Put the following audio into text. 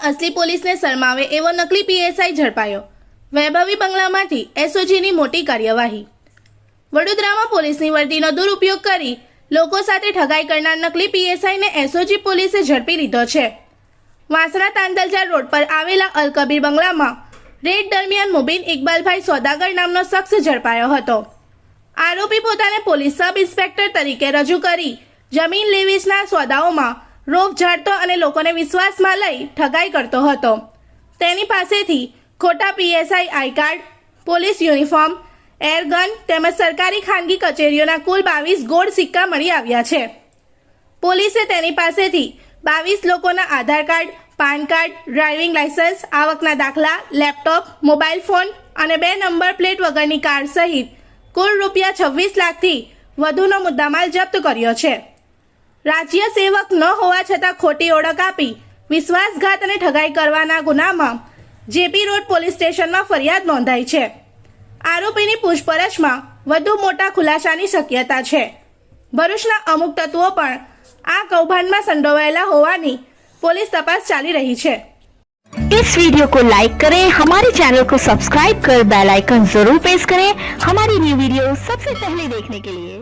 असली पुलिस ने शरमावे एवो नकली पीएसआई झड़पायो। वैभवी बंगलामांथी एसओजीनी मोटी कार्यवाही। वडोदरामां पोलीसनी वर्दीनो दुरुपयोग करी लोको साथे ठगाई करनार नकली पीएसआई ने एसओजी पोलीसे झड़पी लीधो छे। वासणा तांदलजा रोड पर आवेला अल कबीर बंगलामां रेड दरमियान मुबीन इकबालभाई सौदागर नामनो शख्स झड़पायो हतो। आरोपी पोताने पोलीस सब इन्स्पेक्टर तरीके रजू करी जमीन लेवीसना सौदाओमां रोफ झाड़तो अने लोकोने विश्वासमां लई ठगाई करतो हतो। तेनी पासेथी खोटा PSI I card, police uniform, airgun तेमज सरकारी खानगी कचेरीओना कुल 22 गोल्ड सिक्का मळी आव्या छे। पोलीसे तेनी पासेथी 22 लोकोना Aadhaar card, PAN card, driving licence, आवकना दाखला, लैपटॉप, मोबाइल फोन अने 2 नंबर प्लेट वगरनी कार सहित कुल रूपिया 26 लाखथी वधुनो मुद्दामाल जप्त कर्यो छे। राज्य सेवक न होवा छतां खोटी ओळख आपी विश्वासघात अने ठगाई करवाना गुनामां जेपी रोड पोलीस स्टेशनमां फरियाद नोंधाई छे। आरोपीनी पूछपरछमां વધુ મોટા ખુલાસાની શક્યતા છે। ભરૂચના અમુક તત્વો પણ આ કૌભાંડમાં સંડોવાયેલા હોવાની पुलिस तपास चाली रही है। इस वीडियो को लाइक करें, हमारे चैनल को सब्सक्राइब कर बेल आइकन जरूर प्रेस करें हमारी न्यू वीडियो सबसे पहले देखने के लिए।